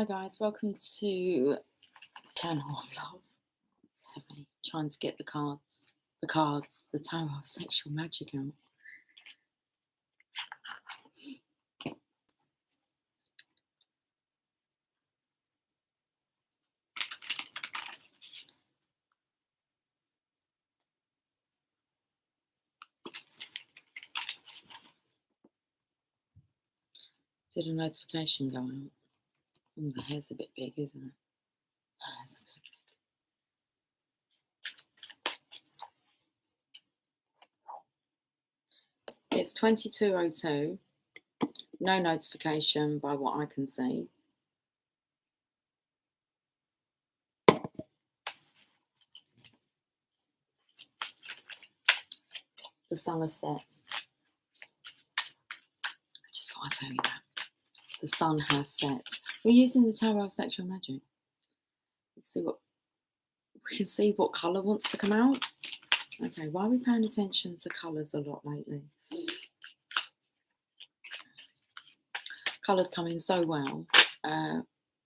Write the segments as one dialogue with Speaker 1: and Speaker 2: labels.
Speaker 1: Hi guys, welcome to Channel of Love. It's heavy. Trying to get the Tower of Sexual Magic out. Did a notification go out? Oh, the hair's a bit big, isn't it? It's a bit big. It's 22:02. No notification by what I can see. The sun has set. I just thought I'd tell you that. The sun has set. We're using the Tower of Sexual Magic. We can see what colour wants to come out. Okay, why are we paying attention to colours a lot lately? Colours come in so well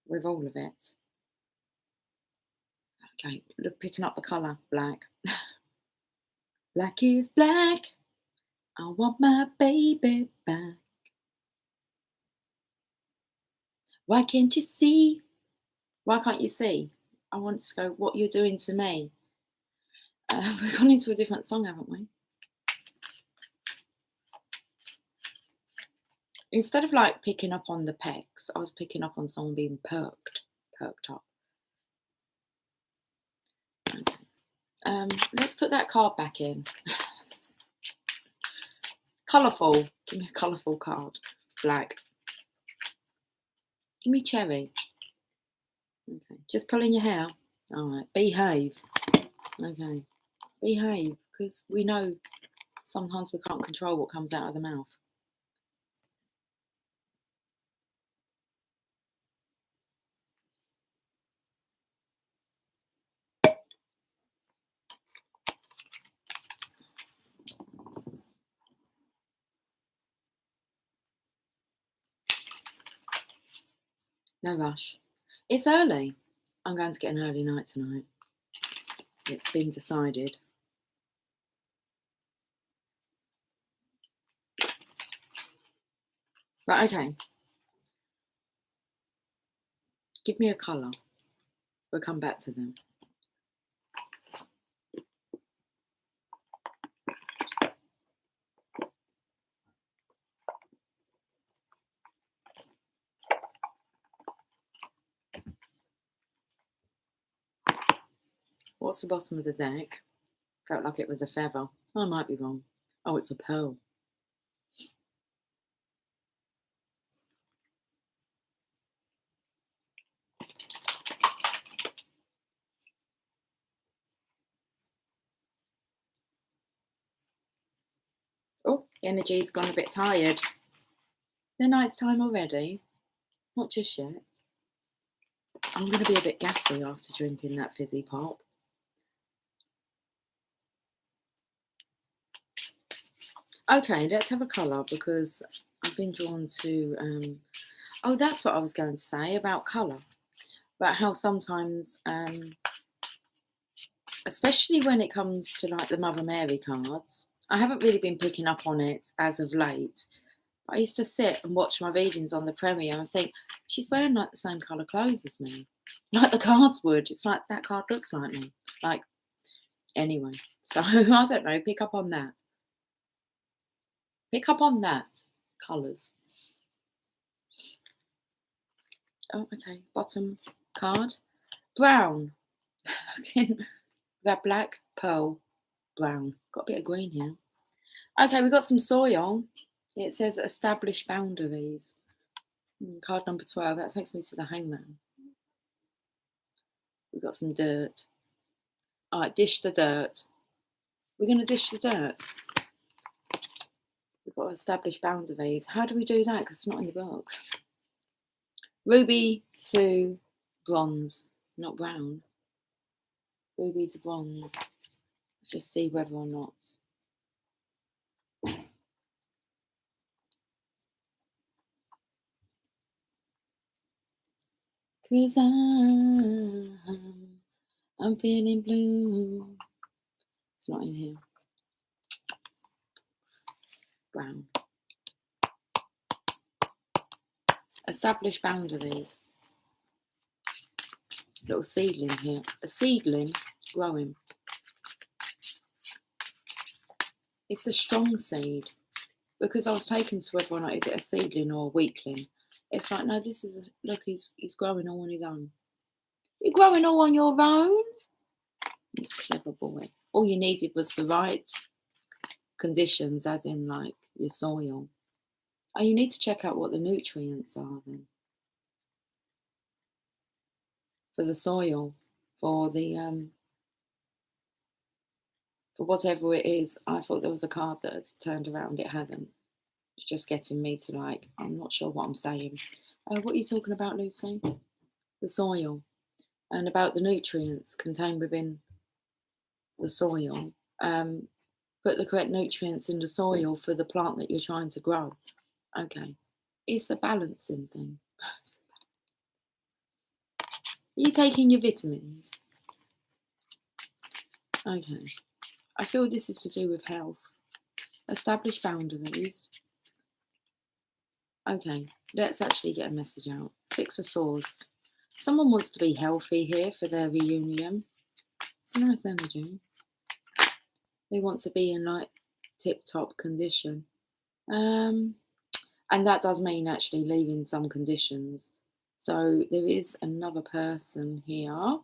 Speaker 1: with all of it. Okay, look, picking up the colour, black. Black is black. I want my baby back. Why can't you see? Why can't you see? I want to go, what you're doing to me. We've gone into a different song, haven't we? Instead of like picking up on the pecs, I was picking up on someone being perked up. Okay. Let's put that card back in. Colourful. Give me a colourful card. Black. Give me cherry. Okay. Just pulling your hair. All right. Behave. Okay. Behave. Because we know sometimes we can't control what comes out of the mouth. No rush. It's early. I'm going to get an early night tonight. It's been decided. Right, okay. Give me a colour. We'll come back to them. What's the bottom of the deck? Felt like it was a feather. I might be wrong. Oh, it's a pearl. Oh, energy's gone a bit tired. The night's time already? Not just yet. I'm going to be a bit gassy after drinking that fizzy pop. Okay, let's have a colour because I've been drawn to... oh, that's what I was going to say about colour. About how sometimes, especially when it comes to like the Mother Mary cards, I haven't really been picking up on it as of late. I used to sit and watch my readings on the Premier and think, she's wearing like the same colour clothes as me. Like the cards would. It's like, that card looks like me. Like, anyway. So, I don't know, pick up on that. Pick up on that. Colours. Oh, okay. Bottom card. Brown. Again, that black, pearl, brown. Got a bit of green here. Okay, we've got some soil. It says establish boundaries. Card number 12. That takes me to the Hangman. We've got some dirt. All right, dish the dirt. We're going to dish the dirt. We've got to establish boundaries. How do we do that? Because it's not in the book. Ruby to bronze, not brown. Ruby to bronze. Just see whether or not. 'Cause I'm feeling blue. It's not in here. Brown. Establish boundaries. Little seedling here. A seedling growing. It's a strong seed. Because I was taken to whether or not is it a seedling or a weakling. It's like, no, this is look, he's growing all on his own. You're growing all on your own? You clever boy. All you needed was the right conditions, as in like your soil. Oh, you need to check out what the nutrients are then. For the soil, for the for whatever it is. I thought there was a card that had turned around, it hadn't. It's just getting me to like, I'm not sure what I'm saying. What are you talking about, Lucy? The soil. And about the nutrients contained within the soil. Put the correct nutrients in the soil for the plant that you're trying to grow. Okay. It's a balancing thing. Are you taking your vitamins? Okay. I feel this is to do with health. Establish boundaries. Okay, let's actually get a message out. 6 of Swords. Someone wants to be healthy here for their reunion. It's a nice energy. They want to be in like tip-top condition. And that does mean actually leaving some conditions. So there is another person here.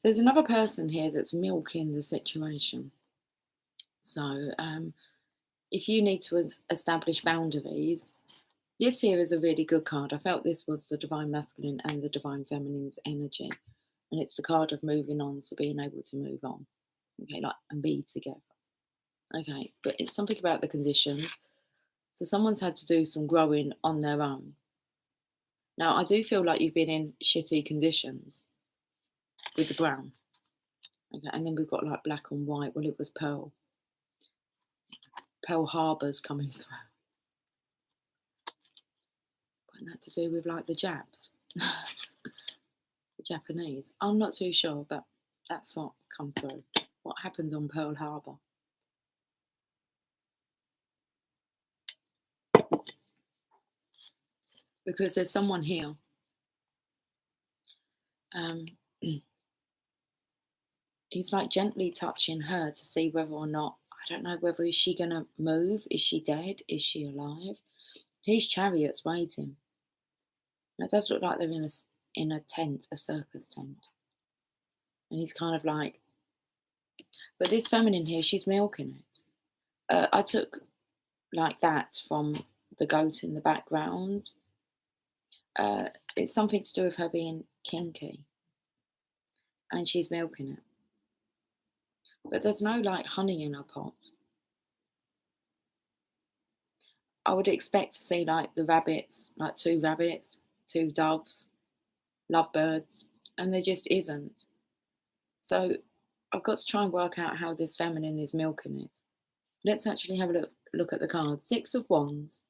Speaker 1: There's another person here that's milking the situation. So if you need to establish boundaries, this here is a really good card. I felt this was the Divine Masculine and the Divine Feminine's energy. And it's the card of moving on, so being able to move on. Okay, like, and be together. Okay, but it's something about the conditions. So someone's had to do some growing on their own. Now, I do feel like you've been in shitty conditions with the brown. Okay, and then we've got like black and white. Well, it was Pearl. Pearl Harbor's coming through. And that to do with like the Japs. The Japanese. I'm not too sure, but that's what come through. What happened on Pearl Harbor? Because there's someone here. He's like gently touching her to see whether or not, I don't know whether is she gonna move? Is she dead? Is she alive? His chariot's waiting. And it does look like they're in a tent, a circus tent. And he's kind of like, but this feminine here, she's milking it. I took like that from the goat in the background. It's something to do with her being kinky. And she's milking it. But there's no like honey in her pot. I would expect to see like the rabbits, like 2 rabbits, 2 doves, lovebirds, and there just isn't. So I've got to try and work out how this feminine is milking it. Let's actually have a look at the cards. 6 of Wands.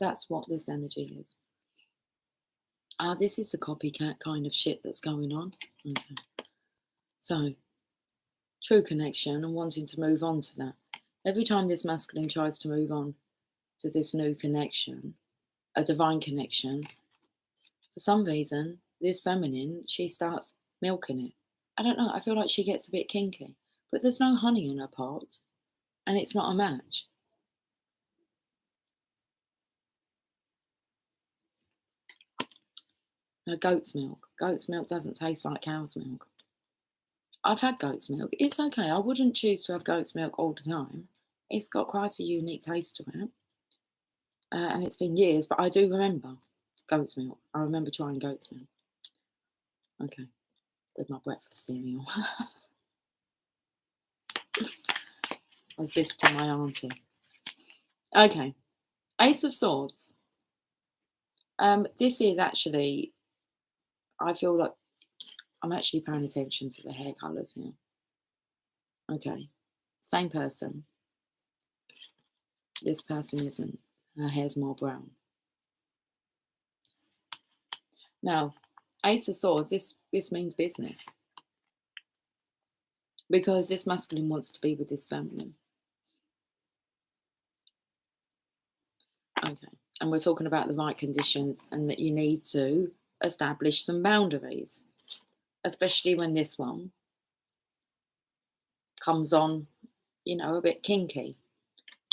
Speaker 1: That's what this energy is. This is the copycat kind of shit that's going on. Okay. So, true connection and wanting to move on to that. Every time this masculine tries to move on to this new connection, a divine connection, for some reason, this feminine, she starts milking it. I don't know, I feel like she gets a bit kinky. But there's no honey in her pot, and it's not a match. Now, goat's milk. Goat's milk doesn't taste like cow's milk. I've had goat's milk. It's okay. I wouldn't choose to have goat's milk all the time. It's got quite a unique taste to it. And it's been years, but I do remember goat's milk. I remember trying goat's milk. Okay. With my breakfast cereal. I was visiting my auntie. Okay. Ace of Swords. This is actually, I feel like I'm actually paying attention to the hair colours here. Okay, same person. This person isn't. Her hair's more brown. Now, Ace of Swords, this means business. Because this masculine wants to be with this feminine. Okay, and we're talking about the right conditions and that you need to establish some boundaries, especially when this one comes on, you know, a bit kinky.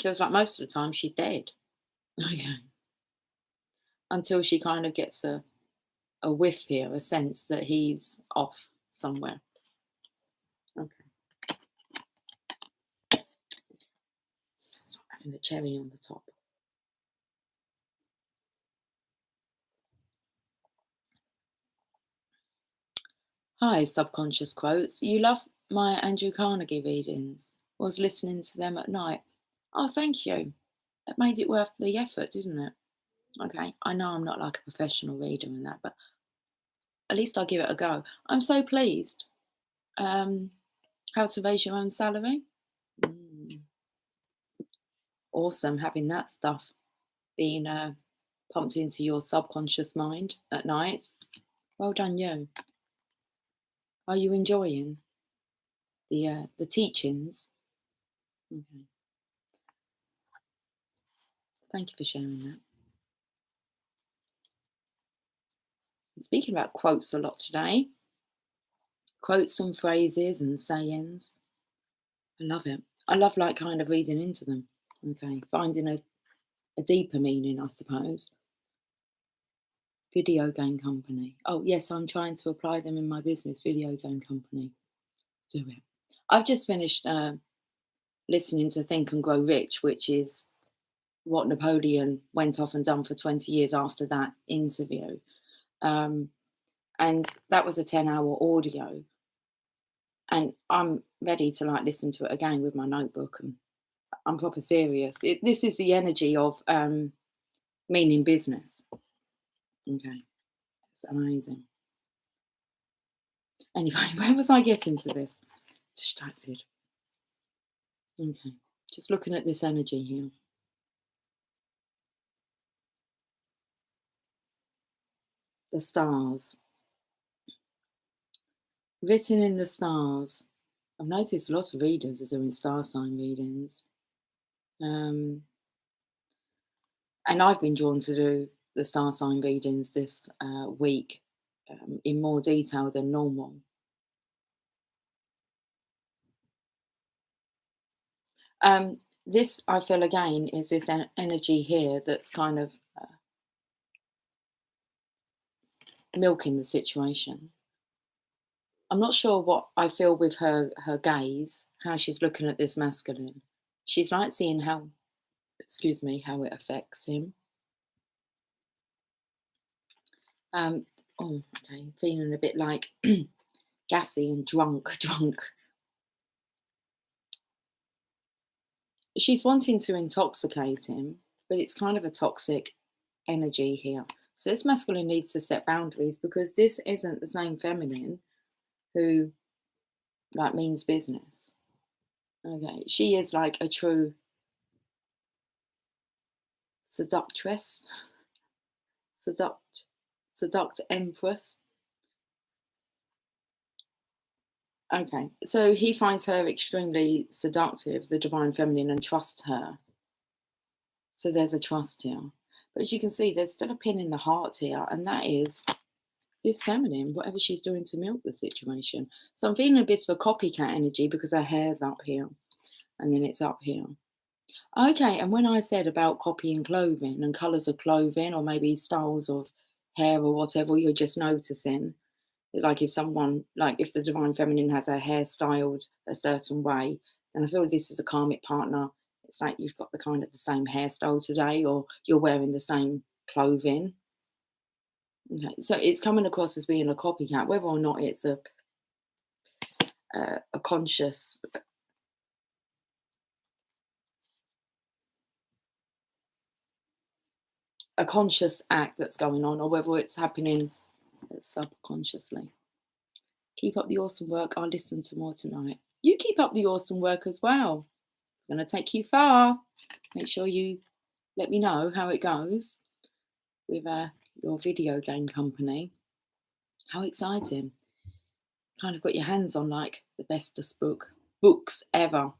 Speaker 1: Feels like most of the time she's dead. Okay. Until she kind of gets a whiff here, a sense that he's off somewhere. Okay. It's not having the cherry on the top. Hi, subconscious quotes. You love my Andrew Carnegie readings. Was listening to them at night. Oh, thank you. That made it worth the effort, didn't it? Okay, I know I'm not like a professional reader and that, but at least I'll give it a go. I'm so pleased. How to raise your own salary? Awesome, having that stuff being pumped into your subconscious mind at night. Well done, you. Are you enjoying the teachings? Okay. Thank you for sharing that. I'm speaking about quotes a lot today. Quotes and phrases and sayings. I love it. I love like kind of reading into them. Okay, finding a deeper meaning, I suppose. Video game company. Oh yes, I'm trying to apply them in my business. Video game company. Do it. I've just finished listening to Think and Grow Rich, which is what Napoleon went off and done for 20 years after that interview. And that was a 10-hour audio. And I'm ready to like listen to it again with my notebook, and I'm proper serious. This is the energy of meaning business. Okay, it's amazing. Anyway, where was I getting to this? Distracted. Okay, just looking at this energy here. The stars. Written in the stars. I've noticed a lot of readers are doing star sign readings. And I've been drawn to do the star sign readings this week in more detail than normal. This, I feel again, is this energy here that's kind of milking the situation. I'm not sure what I feel with her gaze, how she's looking at this masculine. She's like seeing how, excuse me, how it affects him. Oh, okay, feeling a bit like gassy and drunk. She's wanting to intoxicate him, but it's kind of a toxic energy here. So this masculine needs to set boundaries because this isn't the same feminine who like means business. Okay, she is like a true seductress, seduct empress. Okay, so he finds her extremely seductive, the divine feminine, and trusts her. So there's a trust here. But as you can see, there's still a pin in the heart here, and that is this feminine, whatever she's doing to milk the situation. So I'm feeling a bit of a copycat energy because her hair's up here and then it's up here. Okay, and when I said about copying clothing and colours of clothing or maybe styles of hair or whatever, you're just noticing, like if someone, like if the divine feminine has her hair styled a certain way, then I feel this is a karmic partner. It's like you've got the kind of the same hairstyle today or you're wearing the same clothing. Okay, so it's coming across as being a copycat, whether or not it's a conscious act that's going on, or whether it's happening subconsciously. Keep up the awesome work. I'll listen to more tonight. You keep up the awesome work as well. It's going to take you far. Make sure you let me know how it goes with your video game company. How exciting. Kind of got your hands on like the bestest books ever.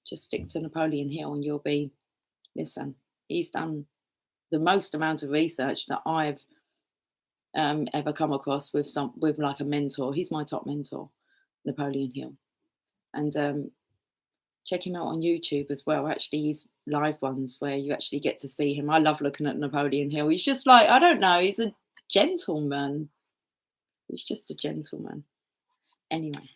Speaker 1: Just stick to Napoleon Hill and you'll be, listen, he's done the most amount of research that I've ever come across with like a mentor. He's my top mentor, Napoleon Hill. And check him out on YouTube as well. Actually, he's live ones where you actually get to see him. I love looking at Napoleon Hill. He's just like, I don't know, he's a gentleman. He's just a gentleman. Anyway.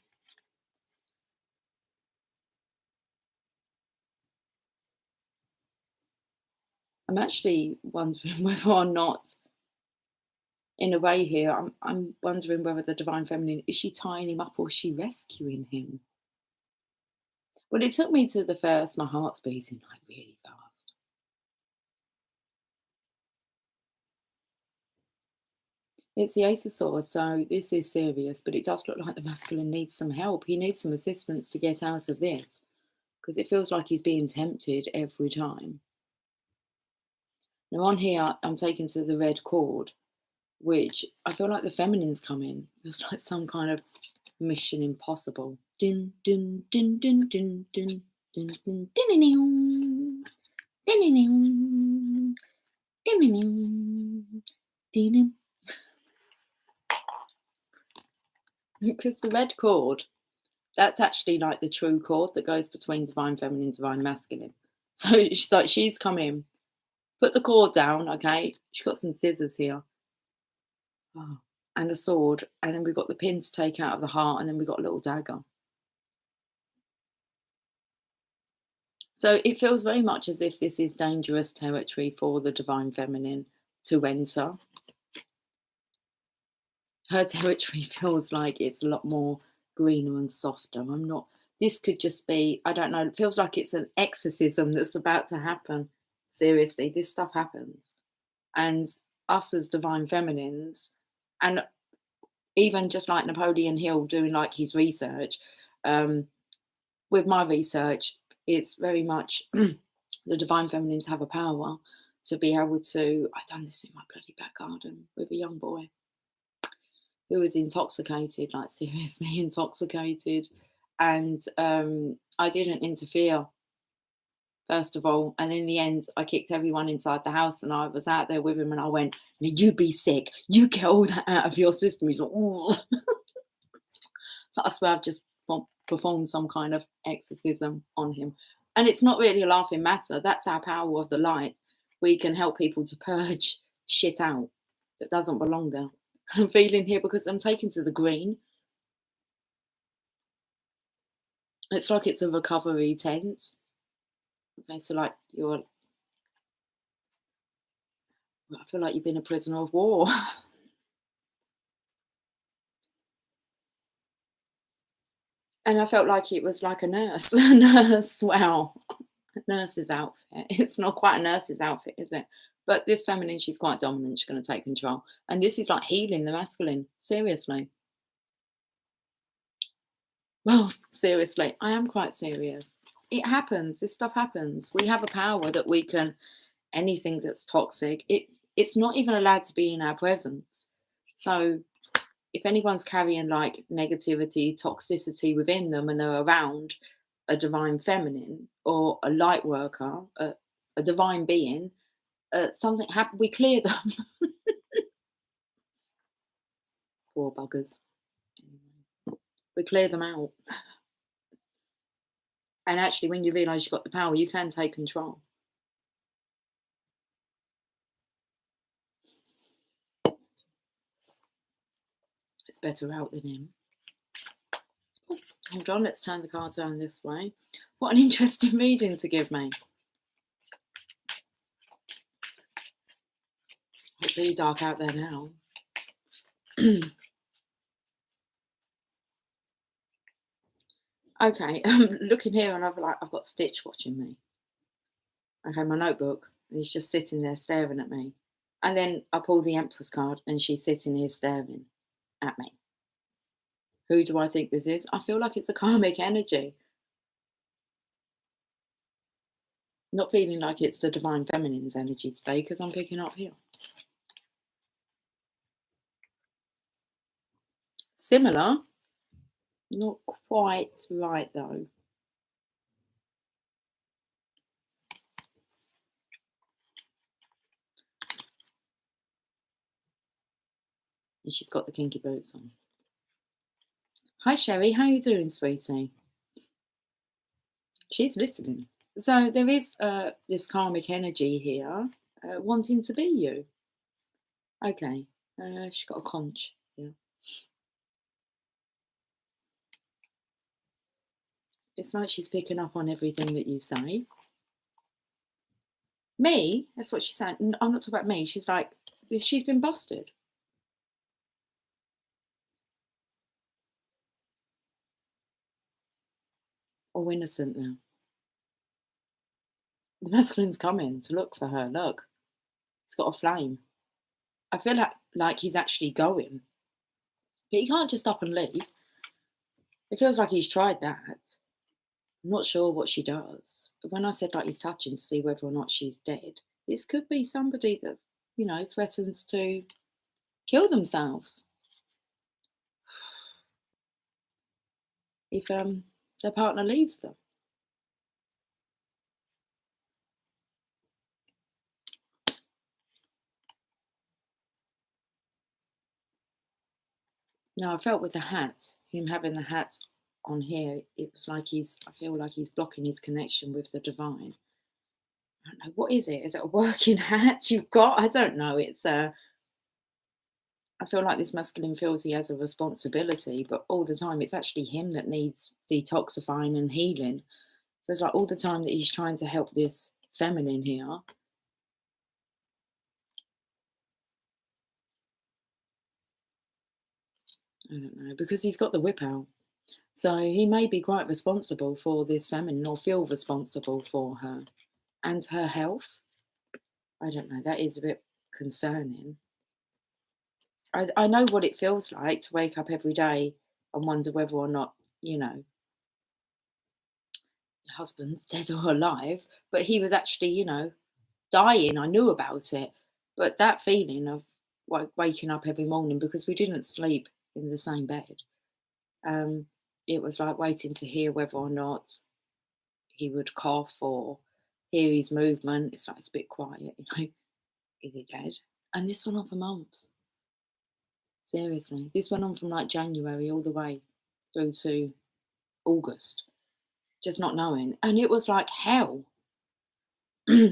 Speaker 1: I'm actually wondering whether or not, in a way here, I'm wondering whether the Divine Feminine, is she tying him up or is she rescuing him? Well, it took me to the first, my heart's beating like really fast. It's the Ace of Swords, so this is serious, but it does look like the masculine needs some help. He needs some assistance to get out of this because it feels like he's being tempted every time. Now on here, I'm taken to the red cord, which I feel like the feminine's come in. It feels like some kind of Mission Impossible. Din, din, din, din, din, din, din, din, din, din, din, din, because the red cord, that's actually like the true cord that goes between Divine Feminine, Divine Masculine. So she's like, she's come in, put the cord down, okay? She's got some scissors here. Oh, and a sword. And then we've got the pin to take out of the heart, and then we've got a little dagger. So it feels very much as if this is dangerous territory for the Divine Feminine to enter. Her territory feels like it's a lot more greener and softer. This could just be, I don't know, it feels like it's an exorcism that's about to happen. Seriously, this stuff happens. And us as Divine Feminines, and even just like Napoleon Hill doing like his research, with my research, it's very much the Divine Feminines have a power to be able to, I've done this in my bloody back garden with a young boy who was intoxicated, like seriously intoxicated. And I didn't interfere, first of all. And in the end, I kicked everyone inside the house and I was out there with him and I went, now you be sick. You get all that out of your system. He's like, oh. So I swear I've just performed some kind of exorcism on him. And it's not really a laughing matter. That's our power of the light. We can help people to purge shit out that doesn't belong there. I'm feeling here because I'm taken to the green. It's like it's a recovery tent. Okay, so like I feel like you've been a prisoner of war. And I felt like it was like a nurse. A nurse, wow. A nurse's outfit. It's not quite a nurse's outfit, is it? But this feminine, she's quite dominant. She's going to take control. And this is like healing the masculine. Seriously. Well, seriously, I am quite serious. It happens. This stuff happens. We have a power that we can, anything that's toxic, it's not even allowed to be in our presence. So if anyone's carrying like negativity, toxicity within them and they're around a divine feminine or a light worker, a divine being, something happened, we clear them. Poor buggers. We clear them out. And actually, when you realise you've got the power, you can take control. It's better out than in. Oh, hold on, let's turn the cards around this way. What an interesting reading to give me. It's really dark out there now. Okay, I'm looking here and I've got Stitch watching me. Okay, my notebook, and he's just sitting there staring at me. And then I pull the Empress card and she's sitting here staring at me. Who do I think this is? I feel like it's a karmic energy. Not feeling like it's the divine feminine's energy today because I'm picking up here. Similar, not quite right though. And she's got the kinky boots on. Hi Sherry, how you doing, sweetie? She's listening. So there is this karmic energy here wanting to be you. Okay, she's got a conch. Yeah. It's like she's picking up on everything that you say. Me? That's what she said. I'm not talking about me. She's like, she's been busted. Or innocent now. The masculine's coming to look for her. Look, it's got a flame. I feel like he's actually going, but he can't just up and leave. It feels like he's tried that. I'm not sure what she does. But when I said like he's touching to see whether or not she's dead, this could be somebody that, you know, threatens to kill themselves if their partner leaves them. Now I felt with the hat, him having the hat on here, it was like I feel like he's blocking his connection with the divine. I don't know, what is it? Is it a working hat you've got? I don't know. It's I feel like this masculine feels he has a responsibility, but all the time it's actually him that needs detoxifying and healing. Feels like all the time that he's trying to help this feminine here. I don't know, because he's got the whip out. So he may be quite responsible for this feminine or feel responsible for her and her health. I don't know, that is a bit concerning. I know what it feels like to wake up every day and wonder whether or not, you know, your husband's dead or alive, but he was actually, you know, dying. I knew about it. But that feeling of waking up every morning because we didn't sleep in the same bed, it was like waiting to hear whether or not he would cough or hear his movement. It's like it's a bit quiet, you know. Is he dead? And this went on for months. Seriously. This went on from like January all the way through to August. Just not knowing. And it was like hell.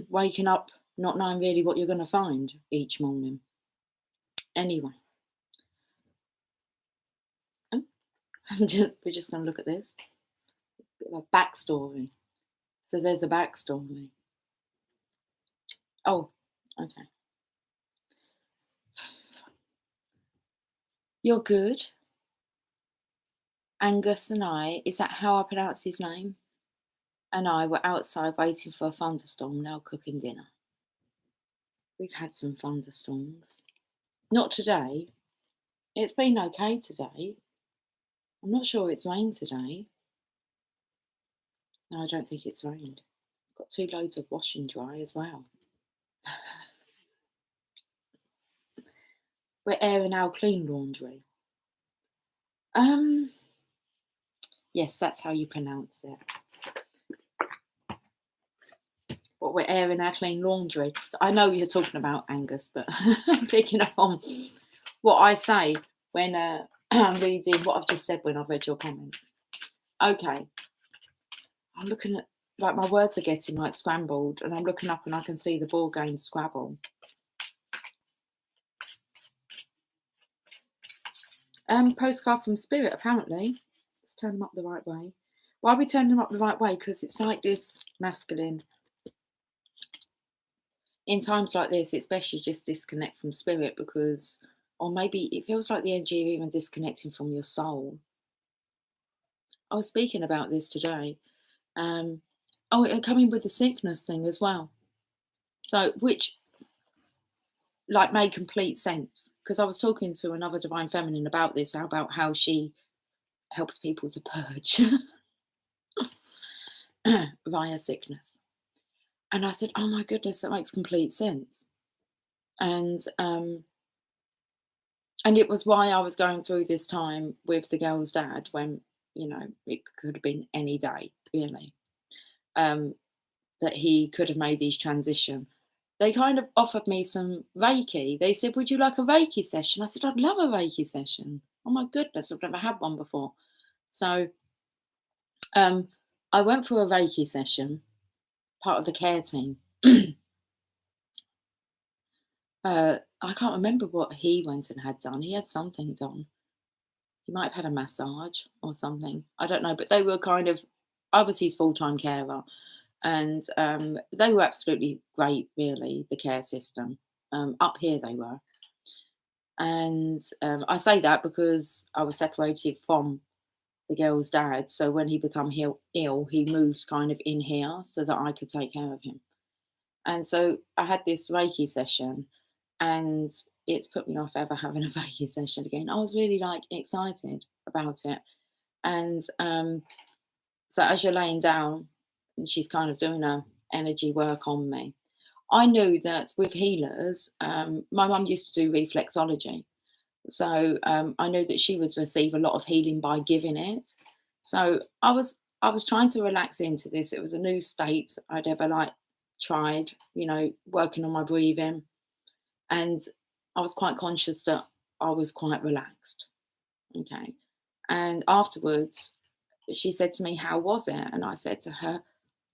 Speaker 1: Waking up not knowing really what you're gonna find each morning. Anyway. We're just gonna look at this. Bit of a backstory. So there's a backstory. Oh, okay. You're good. Angus and I, is that how I pronounce his name? And I were outside waiting for a thunderstorm, now cooking dinner. We've had some thunderstorms. Not today. It's been okay today. I'm not sure it's rained today. No, I don't think it's rained. I've got 2 loads of wash and dry as well. We're airing our clean laundry. Yes, that's how you pronounce it. But we're airing our clean laundry. So I know you're talking about Angus, but I'm picking up on what I say when I'm reading what I've just said when I've read your comment. Okay. I'm looking at, like, my words are getting like scrambled, and I'm looking up and I can see the ball game Scrabble. Postcard from Spirit, apparently. Let's turn them up the right way. Why are we turning them up the right way? Because it's like this masculine. In times like this, it's best you just disconnect from spirit because, or maybe it feels like the energy of even disconnecting from your soul. I was speaking about this today. And coming with the sickness thing as well. So, which like made complete sense because I was talking to another divine feminine about this, about how she helps people to purge via sickness. And I said, oh my goodness, that makes complete sense. And it was why I was going through this time with the girl's dad when, it could have been any day, really, that he could have made his transition. They kind of offered me some Reiki. They said, would you like a Reiki session? I said, I'd love a Reiki session. Oh my goodness, I've never had one before. So I went for a Reiki session, part of the care team. I can't remember what he went and had done. He had something done. He might have had a massage or something. I don't know, but they were I was his full-time carer. And they were absolutely great, really, the care system. Up here they were. And I say that because I was separated from the girl's dad. So when he became ill, he moved kind of in here so that I could take care of him. And so I had this Reiki session, and it's put me off ever having a Reiki session again. I was really excited about it. And so as you're laying down and she's kind of doing her energy work on me, I knew that with healers, my mum used to do reflexology. So I knew that she would receive a lot of healing by giving it. So I was trying to relax into this. It was a new state I'd ever tried, working on my breathing. And I was quite conscious that I was quite relaxed. Okay. And afterwards, she said to me, how was it? And I said to her,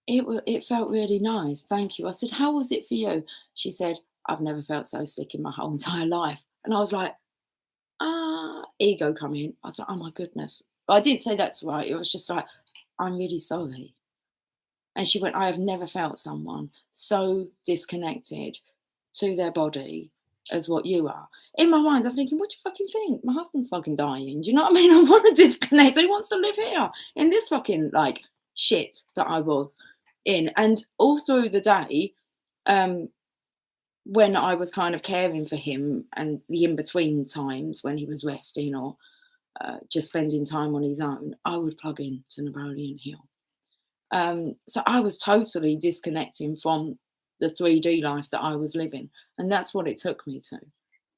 Speaker 1: it felt really nice. Thank you. I said, how was it for you? She said, I've never felt so sick in my whole entire life. And I was like, ego come in. I was like, oh my goodness. But I didn't say that's right. It was just like, I'm really sorry. And she went, I have never felt someone so disconnected to their body as what you are. In my mind, I'm thinking, what do you fucking think? My husband's fucking dying. Do you know what I mean? I want to disconnect. He wants to live here in this fucking shit that I was in. And all through the day, when I was kind of caring for him and the in-between times when he was resting or just spending time on his own, I would plug in to Napoleon Hill. So I was totally disconnecting from the 3D life that I was living. And that's what it took me to,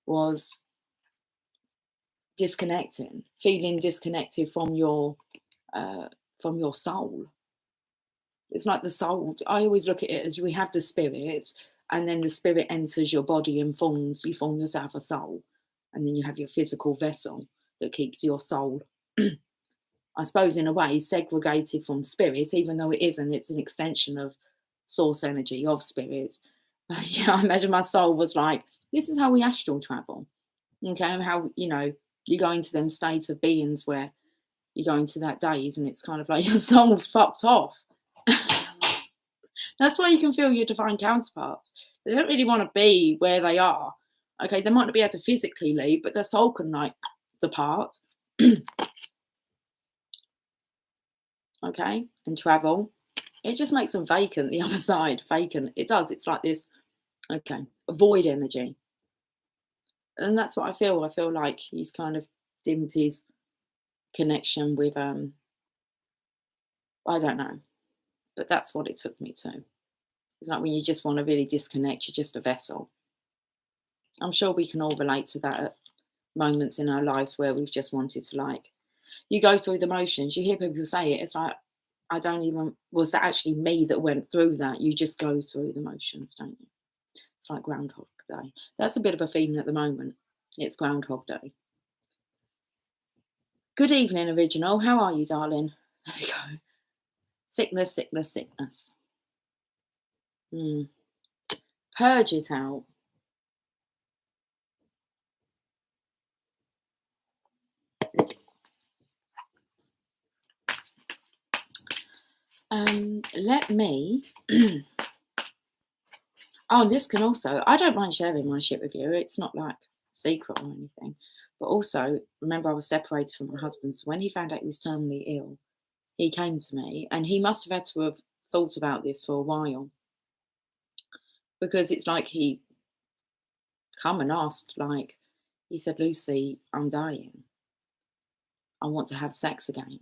Speaker 1: was disconnecting, feeling disconnected from your soul. It's like the soul. I always look at it as we have the spirit, and then the spirit enters your body and you form yourself a soul. And then you have your physical vessel that keeps your soul, I suppose, in a way, segregated from spirit, even though it isn't. It's an extension of source energy, of spirit. Yeah, I imagine my soul was like, this is how we astral travel. Okay, and how, you go into them states of beings where you go into that daze and it's kind of like your soul's fucked off. That's why you can feel your divine counterparts. They don't really want to be where they are. Okay, they might not be able to physically leave, but their soul can depart. Okay, and travel. It just makes them vacant, the other side, vacant. It does. It's like this, okay, void energy. And that's what I feel. I feel like he's kind of dimmed his connection with, I don't know, but that's what it took me to. It's like when you just want to really disconnect, you're just a vessel. I'm sure we can all relate to that at moments in our lives where we've just wanted to you go through the motions. You hear people say it. It's like, was that actually me that went through that? You just go through the motions, don't you? It's like Groundhog Day. That's a bit of a feeling at the moment. It's Groundhog Day. Good evening, Original. How are you, darling? There we go. Sickness, sickness, sickness. Purge it out. Let me. Oh, and this can also. I don't mind sharing my shit with you. It's not secret or anything. But also, remember, I was separated from my husband. So when he found out he was terminally ill, he came to me, and he must have had to have thought about this for a while, because it's like he come and asked, he said, Lucy, I'm dying. I want to have sex again.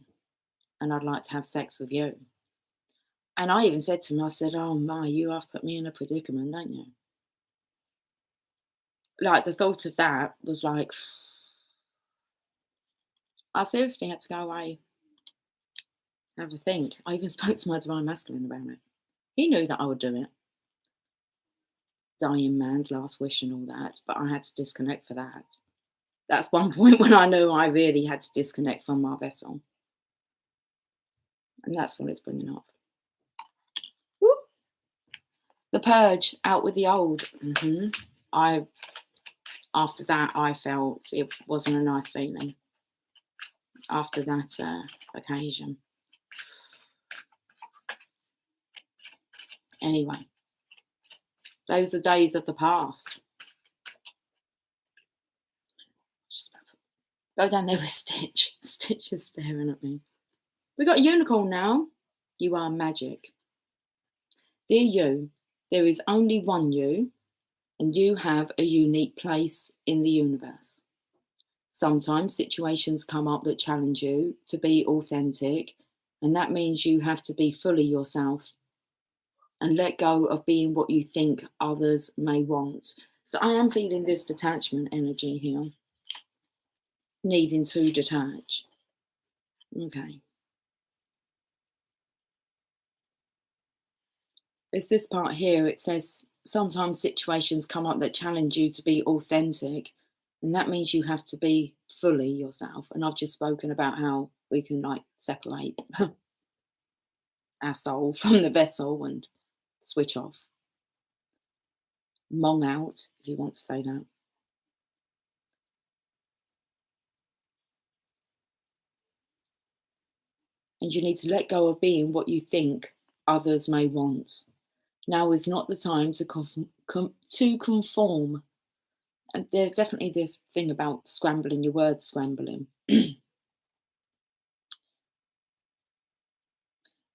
Speaker 1: And I'd like to have sex with you. And I even said to him, I said, oh my, you have put me in a predicament, don't you? Like the thought of that was like, I seriously had to go away, have a think. I even spoke to my divine masculine about it. He knew that I would do it. Dying man's last wish and all that, but I had to disconnect for that. That's one point when I knew I really had to disconnect from my vessel. And that's what it's bringing up. Whoop. The purge, out with the old. After that, I felt it wasn't a nice feeling. After that occasion. Anyway, those are days of the past. Go down there with Stitch. Stitch is staring at me. We got a unicorn now. You are magic. Dear you, there is only one you, and you have a unique place in the universe. Sometimes situations come up that challenge you to be authentic, and that means you have to be fully yourself and let go of being what you think others may want. So I am feeling this detachment energy here, needing to detach. Okay. It's this part here. It says sometimes situations come up that challenge you to be authentic, and that means you have to be fully yourself. And I've just spoken about how we can like separate our soul from the vessel and switch off. Mong out, if you want to say that. And you need to let go of being what you think others may want. Now is not the time to conform. And there's definitely this thing about scrambling, your words scrambling.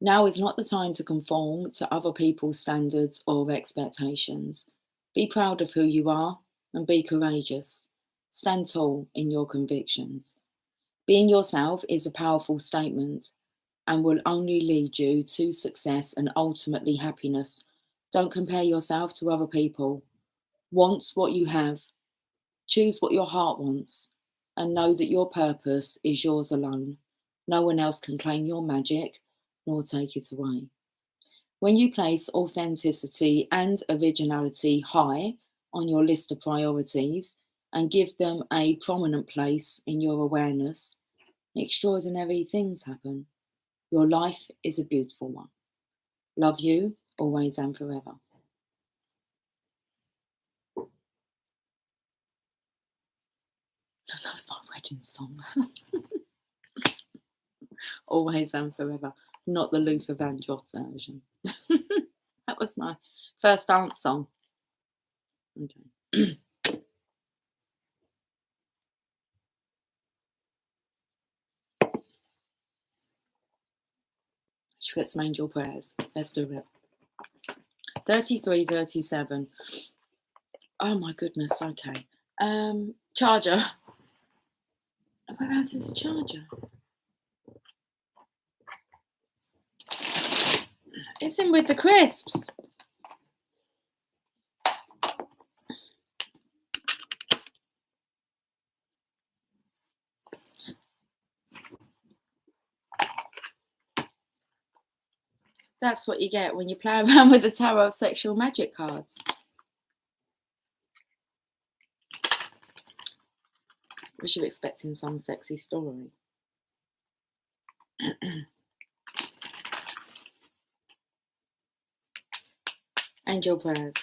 Speaker 1: Now is not the time to conform to other people's standards or expectations. Be proud of who you are and be courageous. Stand tall in your convictions. Being yourself is a powerful statement and will only lead you to success and ultimately happiness. Don't compare yourself to other people. Want what you have. Choose what your heart wants and know that your purpose is yours alone. No one else can claim your magic nor take it away. When you place authenticity and originality high on your list of priorities and give them a prominent place in your awareness, extraordinary things happen. Your life is a beautiful one. Love you, always and forever. That's my wedding song. Always and forever. Not the Luther Vandross version. That was my first dance song. Okay. Should we get some angel prayers? Let's do it. 33, 37. Oh my goodness, okay. Charger. Where else is a charger? It's in with the crisps. That's what you get when you play around with the tarot sexual magic cards. Was you expecting some sexy story? Angel prayers.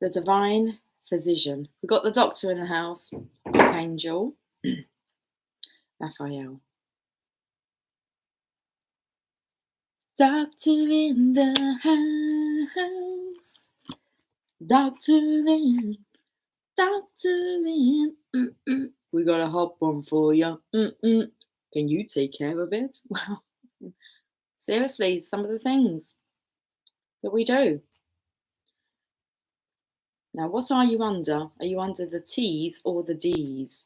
Speaker 1: The divine physician. We've got the doctor in the house. Archangel Raphael. Doctor in the house. Doctor in. We got a hot one for you. Can you take care of it? Wow. Seriously, some of the things that we do. Now, what are you under? Are you under the T's or the D's?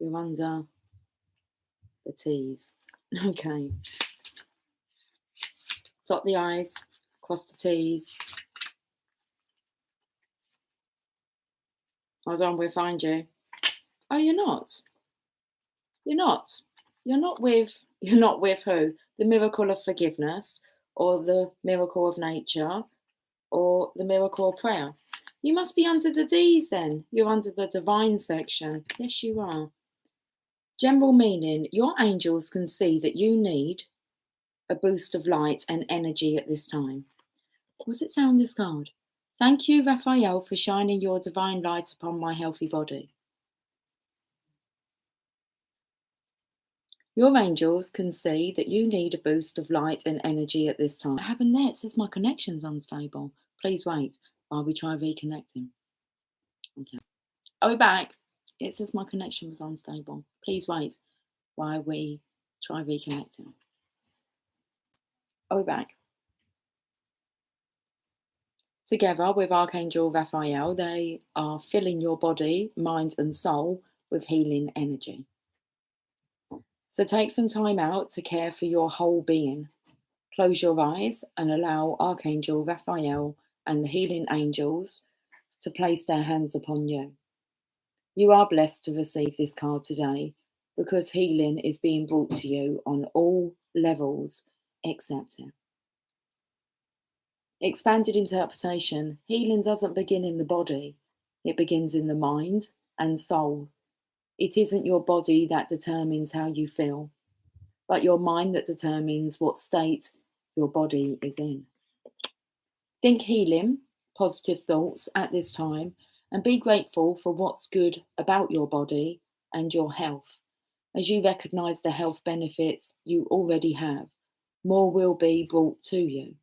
Speaker 1: You're under the T's. Okay. Dot the I's, cross the T's. Hold on, we'll find you. Oh, you're not. You're not. You're not with who? The miracle of forgiveness, or the miracle of nature, or the miracle of prayer. You must be under the D's then. You're under the divine section. Yes, you are. General meaning, your angels can see that you need a boost of light and energy at this time. What does it say on this card? Thank you, Raphael, for shining your divine light upon my healthy body. Your angels can see that you need a boost of light and energy at this time. What happened there? It says my connection's unstable. Please wait while we try reconnecting. Okay. Are we back? It says my connection was unstable. Please wait while we try reconnecting. Are we back? Together with Archangel Raphael, they are filling your body, mind, and soul with healing energy. So take some time out to care for your whole being. Close your eyes and allow Archangel Raphael and the healing angels to place their hands upon you. You are blessed to receive this card today because healing is being brought to you on all levels except it. Expanded interpretation. Healing doesn't begin in the body. It begins in the mind and soul. It isn't your body that determines how you feel, but your mind that determines what state your body is in. Think healing, positive thoughts at this time, and be grateful for what's good about your body and your health. As you recognize the health benefits you already have, more will be brought to you.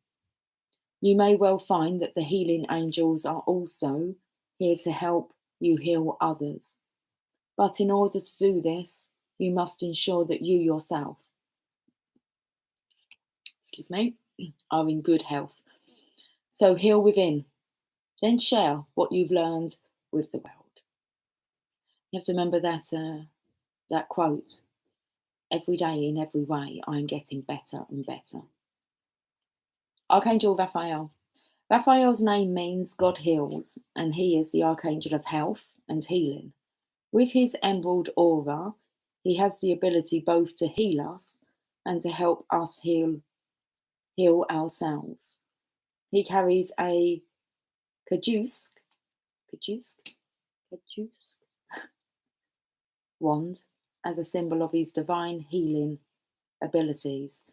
Speaker 1: You may well find that the healing angels are also here to help you heal others. But in order to do this, you must ensure that you yourself, are in good health. So heal within, then share what you've learned with the world. You have to remember that quote. Every day, in every way, I am getting better and better. Archangel Raphael. Raphael's name means God heals, and he is the Archangel of health and healing. With his emerald aura, he has the ability both to heal us and to help us heal ourselves. He carries a caduceus wand as a symbol of his divine healing abilities.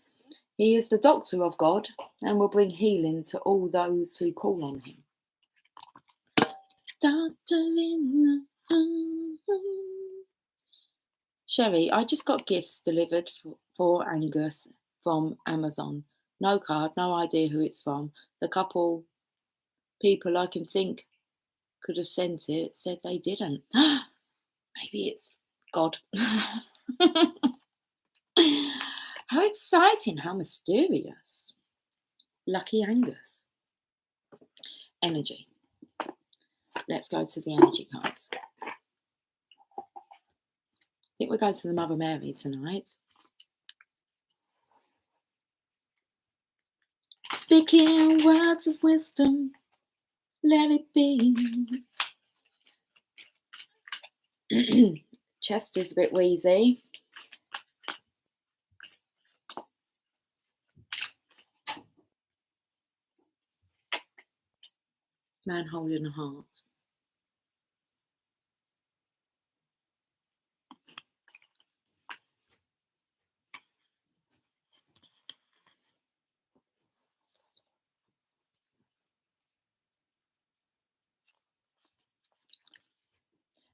Speaker 1: He is the doctor of God and will bring healing to all those who call on him. Doctor in the Sherry, I just got gifts delivered for Angus from Amazon. No card, no idea who it's from. The couple people I can think could have sent it said they didn't. Maybe it's God. How exciting, how mysterious. Lucky Angus. Energy. Let's go to the energy cards. I think we're going to the Mother Mary tonight. Speaking words of wisdom, let it be. Chest is a bit wheezy. Man holding a heart.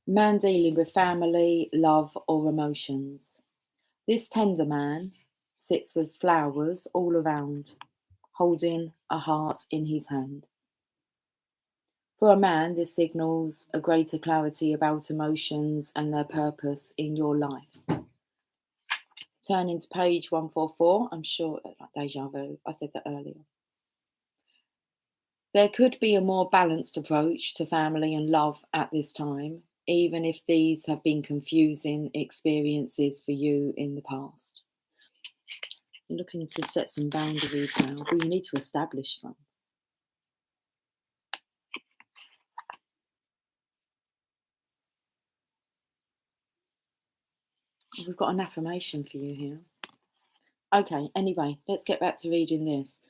Speaker 1: Man dealing with family, love, or emotions. This tender man sits with flowers all around, holding a heart in his hand. For a man, this signals a greater clarity about emotions and their purpose in your life. Turning to page 144, I'm sure, deja vu, I said that earlier. There could be a more balanced approach to family and love at this time, even if these have been confusing experiences for you in the past. You're looking to set some boundaries now, but you need to establish some. We've got an affirmation for you here. Okay, anyway, let's get back to reading this.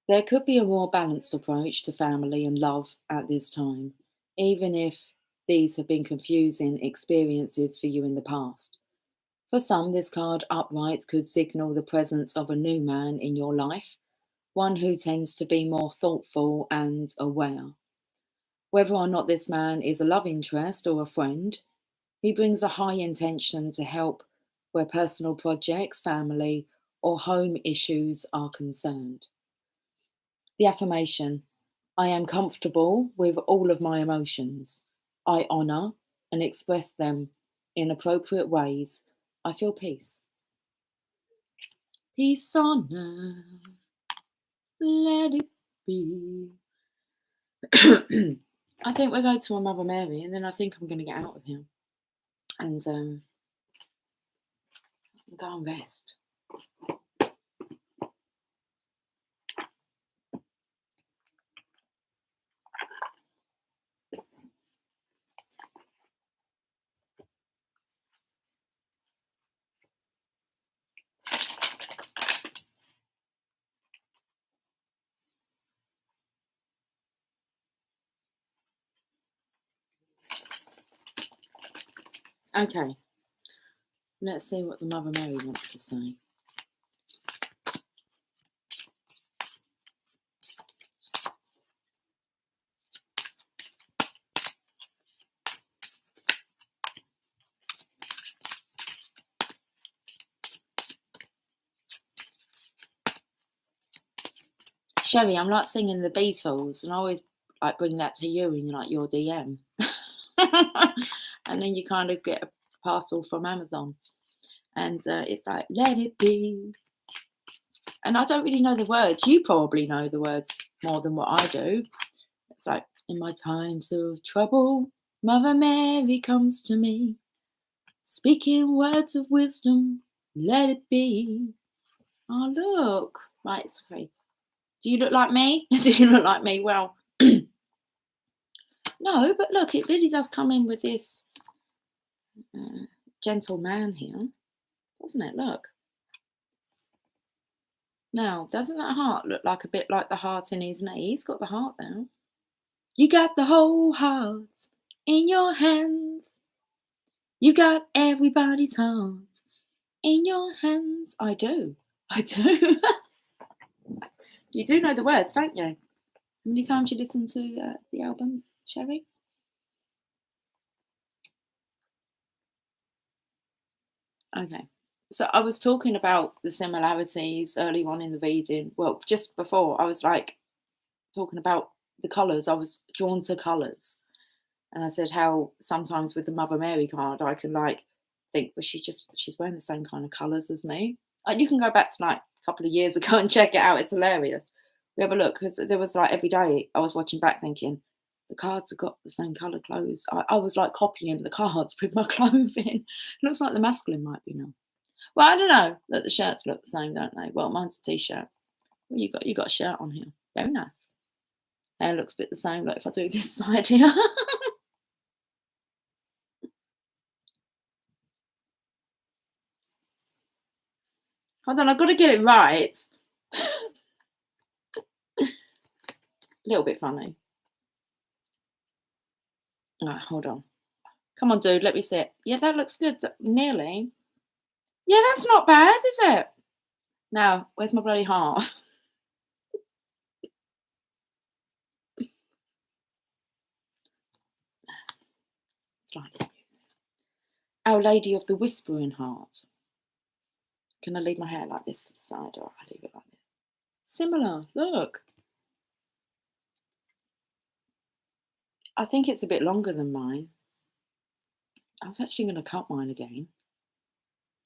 Speaker 1: There could be a more balanced approach to family and love at this time, even if these have been confusing experiences for you in the past. For some, this card upright could signal the presence of a new man in your life, one who tends to be more thoughtful and aware. Whether or not this man is a love interest or a friend, he brings a high intention to help where personal projects, family, or home issues are concerned. The affirmation: I am comfortable with all of my emotions. I honour and express them in appropriate ways. I feel peace. Peace on earth, let it be. I think we're going to a Mother Mary, and then I think I'm going to get out of here and go and rest. Okay, let's see what the Mother Mary wants to say. Sherry, I'm like singing the Beatles, and I always like bring that to you in like your DM. And then you kind of get a parcel from Amazon, and it's like, let it be. And I don't really know the words. You probably know the words more than what I do. It's like, in my times of trouble, Mother Mary comes to me, speaking words of wisdom, let it be. Oh, look. Right, it's okay. Do you look like me? Do you look like me? Well, no, but look, it really does come in with this gentle man here, doesn't it? Look. Now, doesn't that heart look like a bit like the heart in his knee? He's got the heart there. You got the whole heart in your hands. You got everybody's heart in your hands. I do. I do. You do know the words, don't you? How many times you listen to the albums, Sherry? Okay. So I was talking about the similarities early on in the reading. Well, just before, I was like talking about the colours. I was drawn to colours. And I said how sometimes with the Mother Mary card, I can like think, well, she's wearing the same kind of colours as me. And you can go back to like a couple of years ago and check it out. It's hilarious. We have a look, because there was like every day I was watching back thinking, the cards have got the same colour clothes. I was like copying the cards with my clothing. It looks like the masculine might be now. Well, I don't know. Look, the shirts look the same, don't they? Well, mine's a t-shirt. Well, you got a shirt on here. Very nice. Hair looks a bit the same. Like if I do this side here. Hold on, I've got to get it right. A little bit funny. All right, hold on. Come on, dude, let me see it. Yeah, that looks good. Nearly. Yeah, that's not bad, is it? Now, where's my bloody heart? Slightly amusing. Our Lady of the Whispering Heart. Can I leave my hair like this to the side, or I leave it like this? Similar, look. I think it's a bit longer than mine. I was actually going to cut mine again.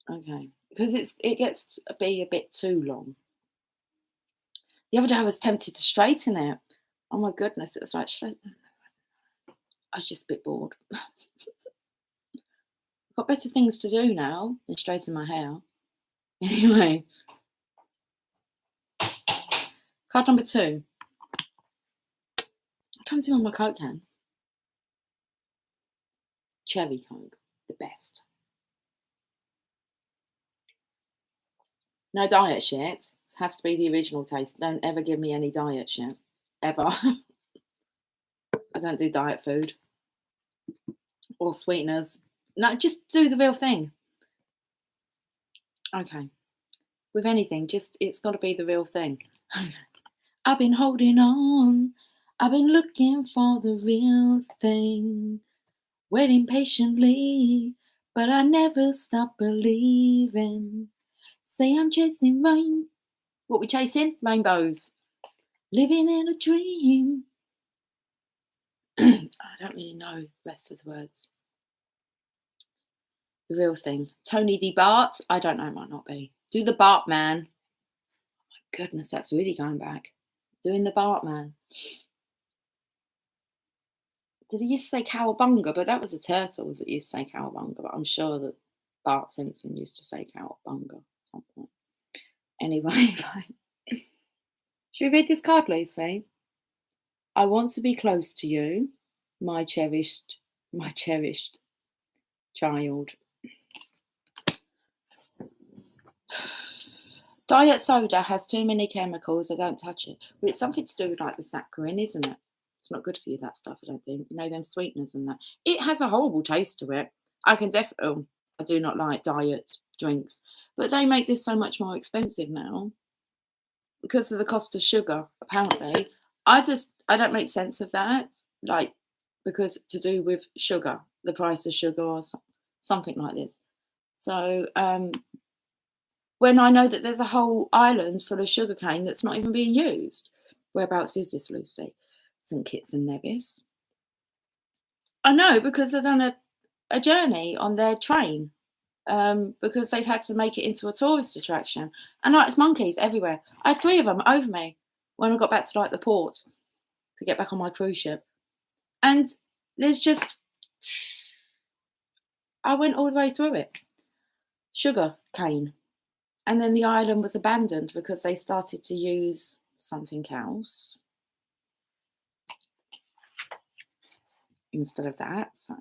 Speaker 1: Okay, because it gets to be a bit too long. The other day I was tempted to straighten it, Oh my goodness, it was like, I was just a bit bored. Got better things to do now than straighten my hair. Anyway, card number 2. It comes in on my Coke can. Cherry Coke, the best. No diet shit. It has to be the original taste. Don't ever give me any diet shit. Ever. I don't do diet food or sweeteners. No, just do the real thing. Okay. With anything, just it's got to be the real thing. I've been holding on. I've been looking for the real thing. Waiting patiently, but I never stop believing. Say I'm chasing rain. What we chasing? Rainbows. Living in a dream. I don't really know the rest of the words. The real thing. Tony D. Bart. I don't know, might not be. Do the Bart Man. Oh my goodness, that's really going back. Doing the Bart Man. Did he used to say cowabunga? But that was the Turtles that used to say cowabunga. But I'm sure that Bart Simpson used to say cowabunga at some point. Anyway, should we read this card, Lucy? I want to be close to you, my cherished child. Diet soda has too many chemicals. I don't touch it. But it's something to do with like the saccharin, isn't it? It's not good for you, that stuff, I don't think. You know, them sweeteners and that. It has a horrible taste to it. I can definitely, I do not like diet drinks. But they make this so much more expensive now because of the cost of sugar, apparently. I don't make sense of that. Like, because to do with sugar, the price of sugar or something like this. So, when I know that there's a whole island full of sugarcane that's not even being used. Whereabouts is this, Lucy? St Kitts and Nevis. I know, because they've done a journey on their train because they've had to make it into a tourist attraction. And like, it's monkeys everywhere. I had 3 of them over me when I got back to like the port to get back on my cruise ship. And there's just, I went all the way through it. Sugar cane. And then the island was abandoned because they started to use something else instead of that. So,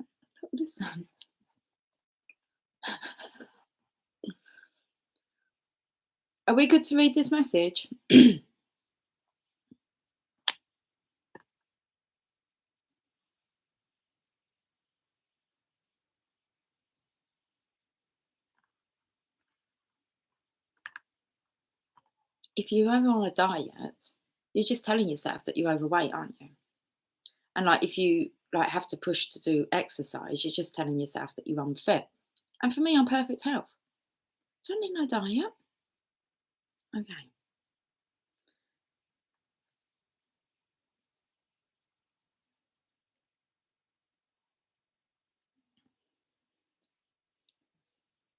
Speaker 1: listen. Are we good to read this message? If you're ever on a diet, you're just telling yourself that you're overweight, aren't you? And like, if you like have to push to do exercise, you're just telling yourself that you're unfit. And for me, I'm perfect health. Don't need no diet. Okay.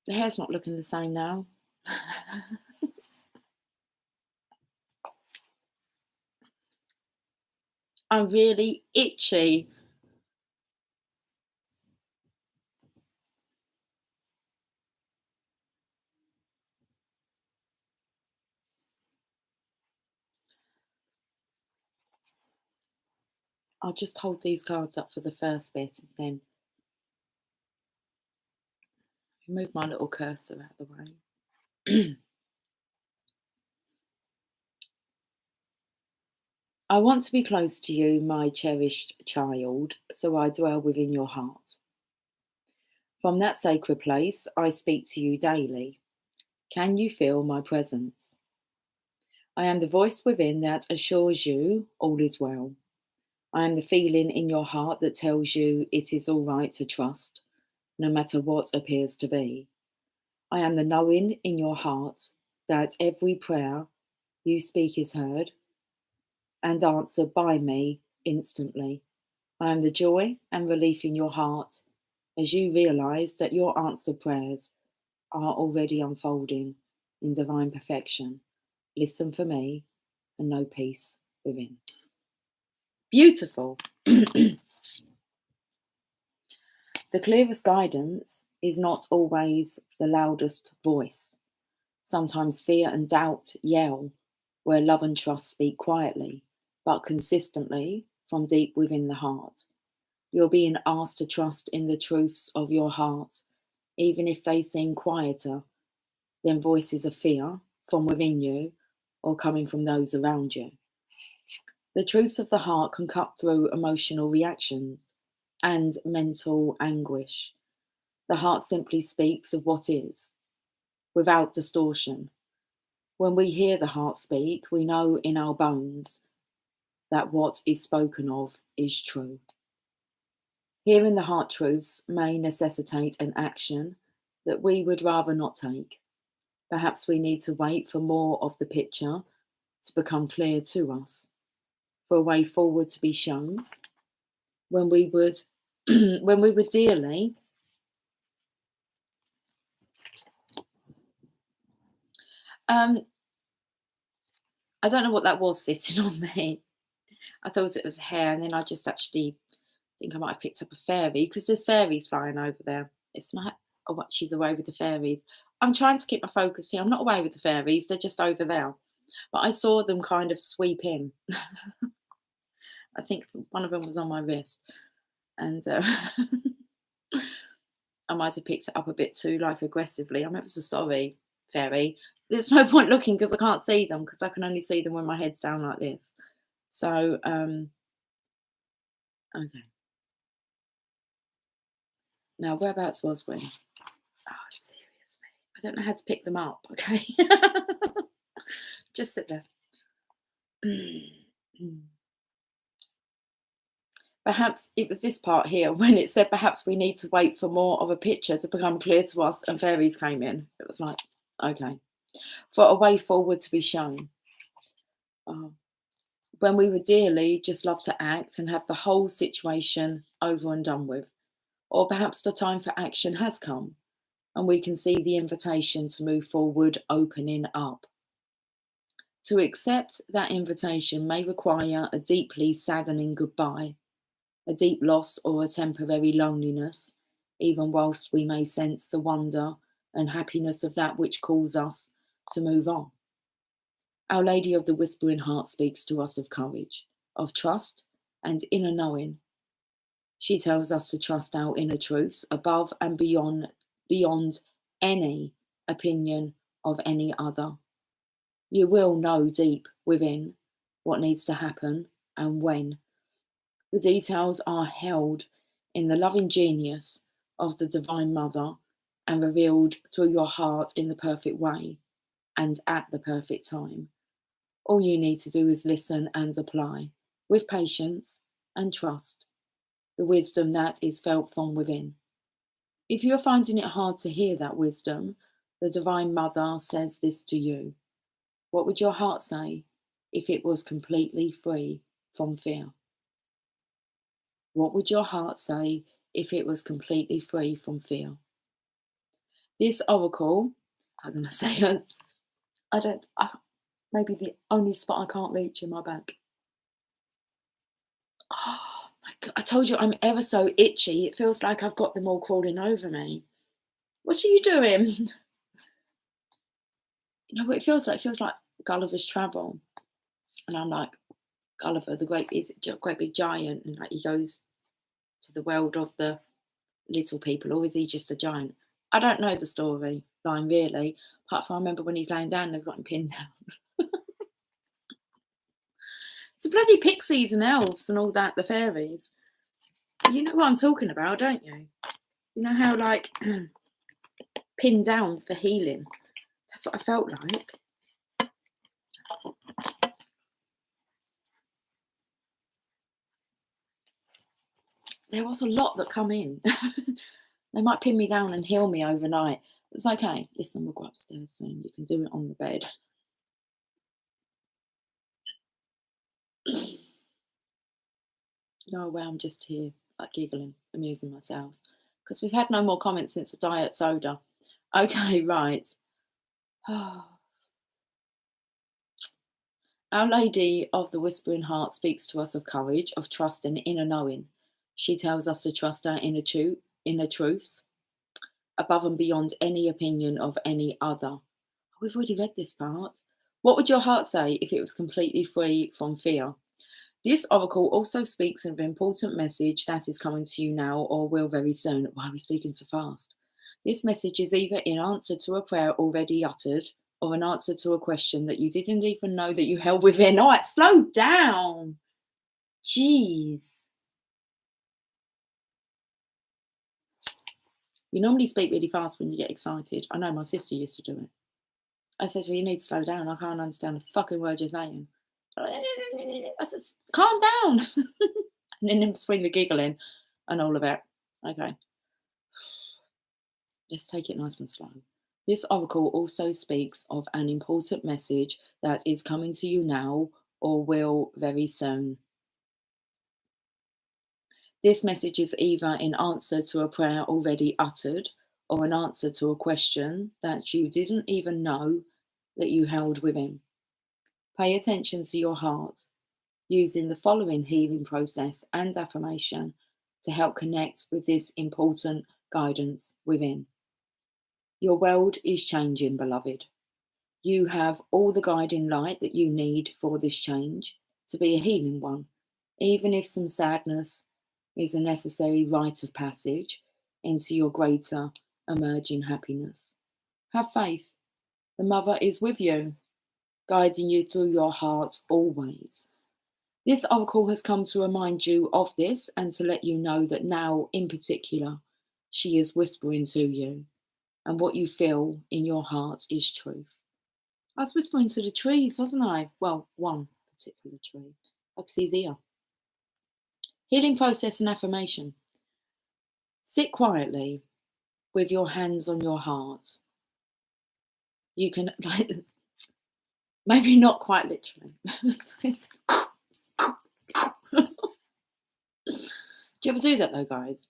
Speaker 1: The hair's not looking the same now. I'm really itchy. I'll just hold these cards up for the first bit and then move my little cursor out of the way. I want to be close to you, my cherished child, so I dwell within your heart. From that sacred place, I speak to you daily. Can you feel my presence? I am the voice within that assures you all is well. I am the feeling in your heart that tells you it is all right to trust, no matter what appears to be. I am the knowing in your heart that every prayer you speak is heard and answered by me instantly. I am the joy and relief in your heart as you realize that your answered prayers are already unfolding in divine perfection. Listen for me and know peace within. Beautiful. The clearest guidance is not always the loudest voice. Sometimes fear and doubt yell where love and trust speak quietly, but consistently from deep within the heart. You're being asked to trust in the truths of your heart, even if they seem quieter than voices of fear from within you or coming from those around you. The truths of the heart can cut through emotional reactions and mental anguish. The heart simply speaks of what is, without distortion. When we hear the heart speak, we know in our bones that what is spoken of is true. Hearing the heart truths may necessitate an action that we would rather not take. Perhaps we need to wait for more of the picture to become clear to us, for a way forward to be shown. When we would dearly I don't know what that was sitting on me. I thought it was hair, and then I just actually think I might have picked up a fairy because there's fairies flying over there. It's not, oh, what, she's away with the fairies. I'm trying to keep my focus here. I'm not away with the fairies, they're just over there. But I saw them kind of sweep in. I think one of them was on my wrist. And I might have picked it up a bit too aggressively. I'm ever so sorry, fairy. There's no point looking because I can't see them because I can only see them when my head's down like this. So, okay. Now, whereabouts was we? Oh, seriously. I don't know how to pick them up, okay? Just sit there. Perhaps it was this part here when it said perhaps we need to wait for more of a picture to become clear to us and fairies came in. It was like, okay. For a way forward to be shown. When we would dearly just love to act and have the whole situation over and done with. Or perhaps the time for action has come and we can see the invitation to move forward opening up. To accept that invitation may require a deeply saddening goodbye, a deep loss or a temporary loneliness, even whilst we may sense the wonder and happiness of that which calls us to move on. Our Lady of the Whispering Heart speaks to us of courage, of trust and inner knowing. She tells us to trust our inner truths above and beyond any opinion of any other. You will know deep within what needs to happen and when. The details are held in the loving genius of the Divine Mother and revealed through your heart in the perfect way and at the perfect time. All you need to do is listen and apply with patience and trust the wisdom that is felt from within. If you're finding it hard to hear that wisdom, the Divine Mother says this to you. What would your heart say if it was completely free from fear? What would your heart say if it was completely free from fear? This oracle, I don't know, say it, maybe the only spot I can't reach in my back. Oh my God, I told you I'm ever so itchy. It feels like I've got them all crawling over me. What are you doing? You know what it feels like? It feels like Gulliver's Travel. And I'm like, Gulliver, the great big giant, and he goes to the world of the little people, or is he just a giant? I don't know the story line really, apart from I remember when he's laying down, they've got him pinned down. It's the bloody pixies and elves and all that, the fairies. You know what I'm talking about, don't you? You know how pinned down for healing. That's what I felt like. There was a lot that come in. They might pin me down and heal me overnight. It's okay. Listen, we'll go upstairs soon. You can do it on the bed. No way, I'm just here, giggling, amusing myself. Because we've had no more comments since the diet soda. Okay, right. Our Lady of the Whispering Heart speaks to us of courage, of trust and inner knowing. She tells us to trust our inner truths above and beyond any opinion of any other. We've already read this part. What would your heart say if it was completely free from fear? This oracle also speaks of an important message that is coming to you now or will very soon. Why are we speaking so fast? This message is either in answer to a prayer already uttered or an answer to a question that you didn't even know that you held within. All right, slow down. Jeez. You normally speak really fast when you get excited. I know my sister used to do it. I said to her, you need to slow down. I can't understand a fucking word you're saying. I said, calm down. And then in between the giggling and all of it. Okay. Let's take it nice and slow. This oracle also speaks of an important message that is coming to you now or will very soon. This message is either in answer to a prayer already uttered or an answer to a question that you didn't even know that you held within. Pay attention to your heart using the following healing process and affirmation to help connect with this important guidance within. Your world is changing, beloved. You have all the guiding light that you need for this change to be a healing one, even if some sadness is a necessary rite of passage into your greater emerging happiness. Have faith. The Mother is with you, guiding you through your heart always. This oracle has come to remind you of this and to let you know that now, in particular, she is whispering to you, and what you feel in your heart is truth. I was whispering to the trees, wasn't I? Well, one particular tree. I could see his ear. Healing process and affirmation. Sit quietly with your hands on your heart. You can, maybe not quite literally. Do you ever do that though, guys?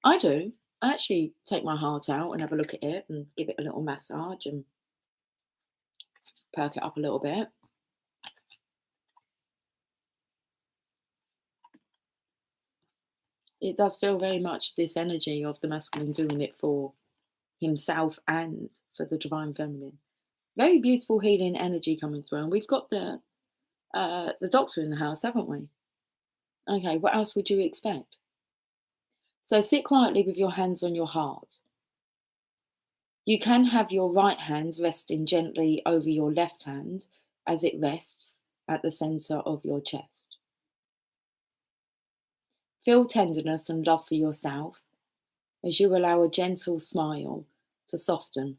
Speaker 1: I do. I actually take my heart out and have a look at it and give it a little massage and perk it up a little bit. It does feel very much this energy of the masculine doing it for himself and for the divine feminine. Very beautiful healing energy coming through. And we've got the doctor in the house, haven't we? Okay, what else would you expect? So sit quietly with your hands on your heart. You can have your right hand resting gently over your left hand as it rests at the center of your chest. Feel tenderness and love for yourself as you allow a gentle smile to soften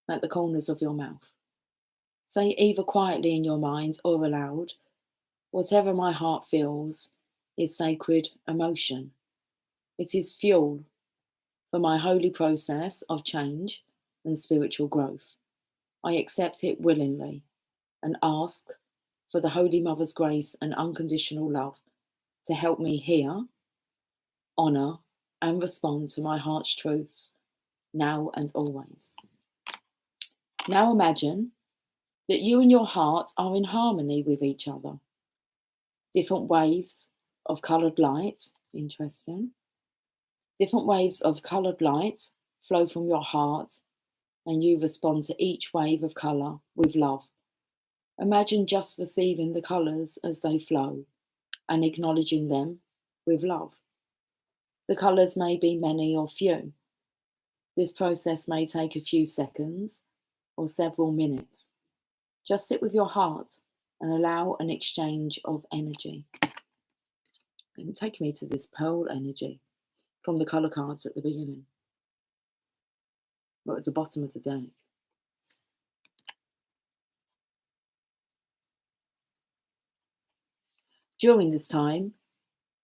Speaker 1: at the corners of your mouth. Say either quietly in your mind or aloud, whatever my heart feels is sacred emotion. It is fuel for my holy process of change and spiritual growth. I accept it willingly and ask for the Holy Mother's grace and unconditional love to help me hear, honour, and respond to my heart's truths now and always. Now imagine that you and your heart are in harmony with each other. Different waves of coloured light, interesting. Different waves of coloured light flow from your heart and you respond to each wave of colour with love. Imagine just receiving the colours as they flow and acknowledging them with love. The colours may be many or few. This process may take a few seconds or several minutes. Just sit with your heart and allow an exchange of energy. And take me to this pearl energy from the colour cards at the beginning. Well, it's the bottom of the deck. During this time,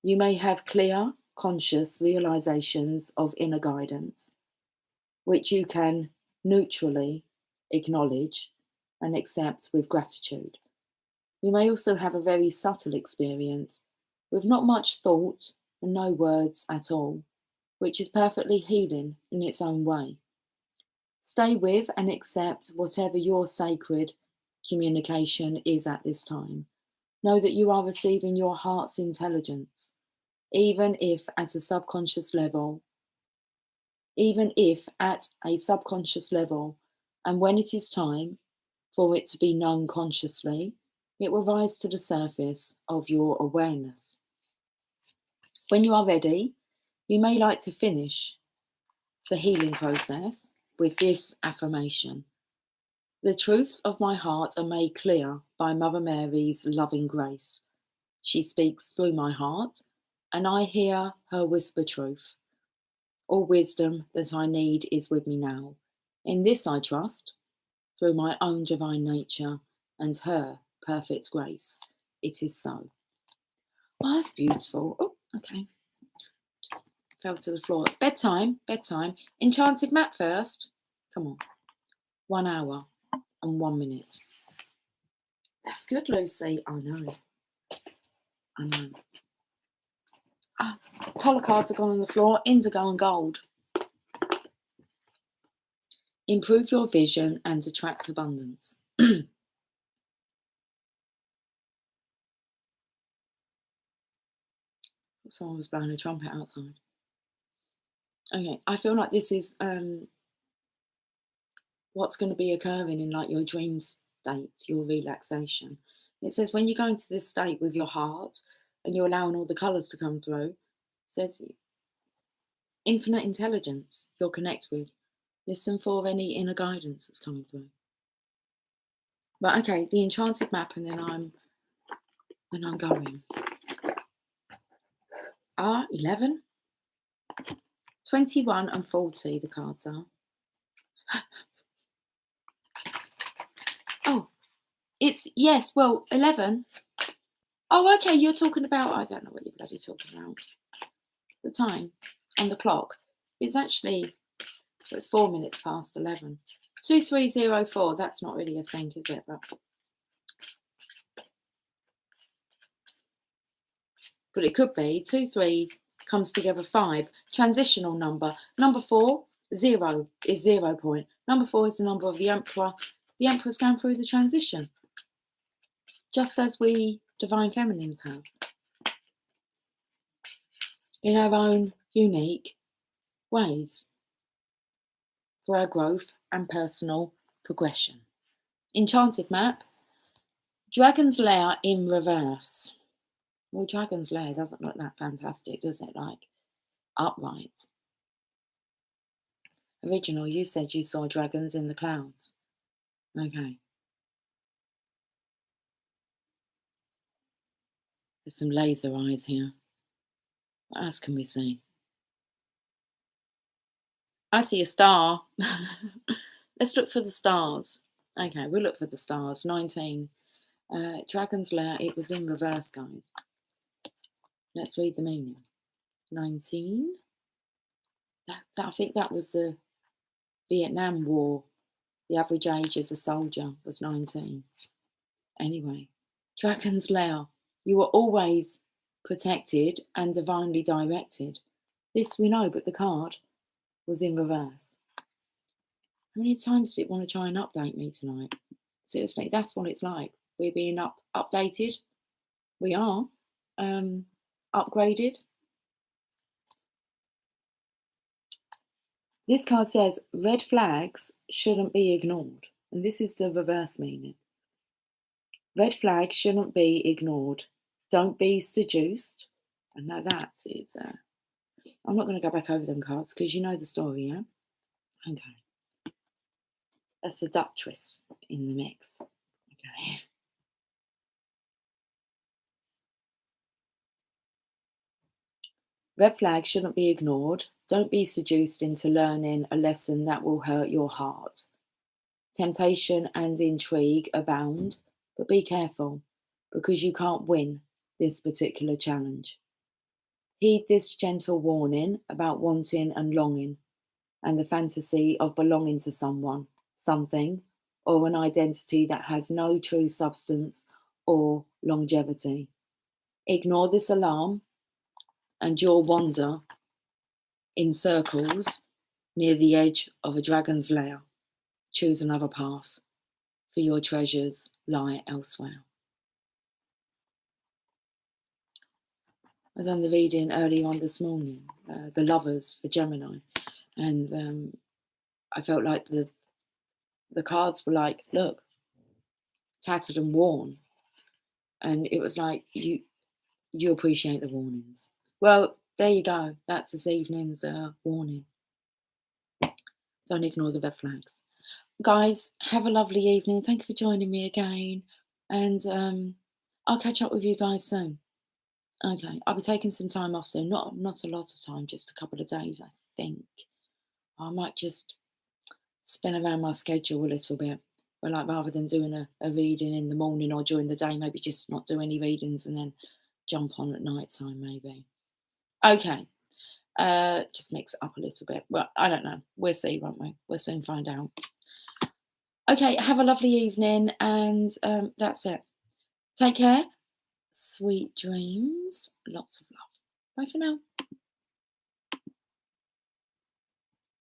Speaker 1: you may have clear, conscious realizations of inner guidance, which you can neutrally acknowledge and accept with gratitude. You may also have a very subtle experience with not much thought and no words at all, which is perfectly healing in its own way. Stay with and accept whatever your sacred communication is at this time. Know that you are receiving your heart's intelligence, even if at a subconscious level, and when it is time for it to be known consciously, it will rise to the surface of your awareness. When you are ready, you may like to finish the healing process with this affirmation. The truths of my heart are made clear by Mother Mary's loving grace. She speaks through my heart, and I hear her whisper truth. All wisdom that I need is with me now. In this I trust, through my own divine nature and her perfect grace. It is so. Oh, that's beautiful. Oh, okay. Just fell to the floor. Bedtime. Enchanted map first. Come on. 1 hour and 1 minute. That's good, Lucy. I know. Colour cards are gone on the floor. Indigo and gold. Improve your vision and attract abundance. Someone was blowing a trumpet outside. Okay, I feel like this is what's going to be occurring in like your dream state, your relaxation. It says when you go into this state with your heart and you're allowing all the colours to come through, it says infinite intelligence you'll connect with. Listen for any inner guidance that's coming through. But okay, the enchanted map, and then I'm going. 11, 21 and 40, the cards are. Oh, it's, yes, well, 11. Oh, okay, you're talking about, I don't know what you're bloody talking about. The time on the clock. It's actually, it's 4 minutes past 11. 2304, that's not really a sync, is it? But it could be. 2, 3 comes together 5. Transitional number. Number 4, 0 is 0 point. Number 4 is the number of the Emperor. The Emperor's going through the transition, just as we Divine Feminines have, in our own unique ways, for our growth and personal progression. Enchanted map. Dragon's Lair in reverse. Well, Dragon's Lair doesn't look that fantastic, does it? Like, upright. Original, you said you saw dragons in the clouds. Okay. There's some laser eyes here. What else can we see? I see a star. Let's look for the stars. Okay, we'll look for the stars. 19. Dragon's Lair, it was in reverse, guys. Let's read the meaning. 19. I think that was the Vietnam War. The average age as a soldier was 19. Anyway, Dragon's Lair. You were always protected and divinely directed. This we know, but the card was in reverse. How many times did it want to try and update me tonight? Seriously, that's what it's like. We're being updated. We are. Upgraded. This card says red flags shouldn't be ignored. And this is the reverse meaning. Red flags shouldn't be ignored. Don't be seduced. And now that is, I'm not going to go back over them cards because you know the story, yeah? Okay. A seductress in the mix. Okay. Red flags shouldn't be ignored. Don't be seduced into learning a lesson that will hurt your heart. Temptation and intrigue abound, but be careful because you can't win this particular challenge. Heed this gentle warning about wanting and longing and the fantasy of belonging to someone, something, or an identity that has no true substance or longevity. Ignore this alarm and you'll wander in circles near the edge of a dragon's lair. Choose another path. for your treasures lie elsewhere. I done the reading earlier on this morning, The Lovers for Gemini, and I felt like the cards were like, look, tattered and worn, and it was like you appreciate the warnings. Well, there you go. That's this evening's warning. Don't ignore the red flags. Guys, have a lovely evening. Thank you for joining me again, and I'll catch up with you guys soon. Okay, I'll be taking some time off soon. Not a lot of time, just a couple of days, I think. I might just spin around my schedule a little bit. But like rather than doing a reading in the morning or during the day, maybe just not do any readings and then jump on at night time, maybe. Okay. Just mix it up a little bit. Well, I don't know. We'll see, won't we? We'll soon find out. Okay, have a lovely evening, and that's it. Take care. Sweet dreams. Lots of love. Bye for now.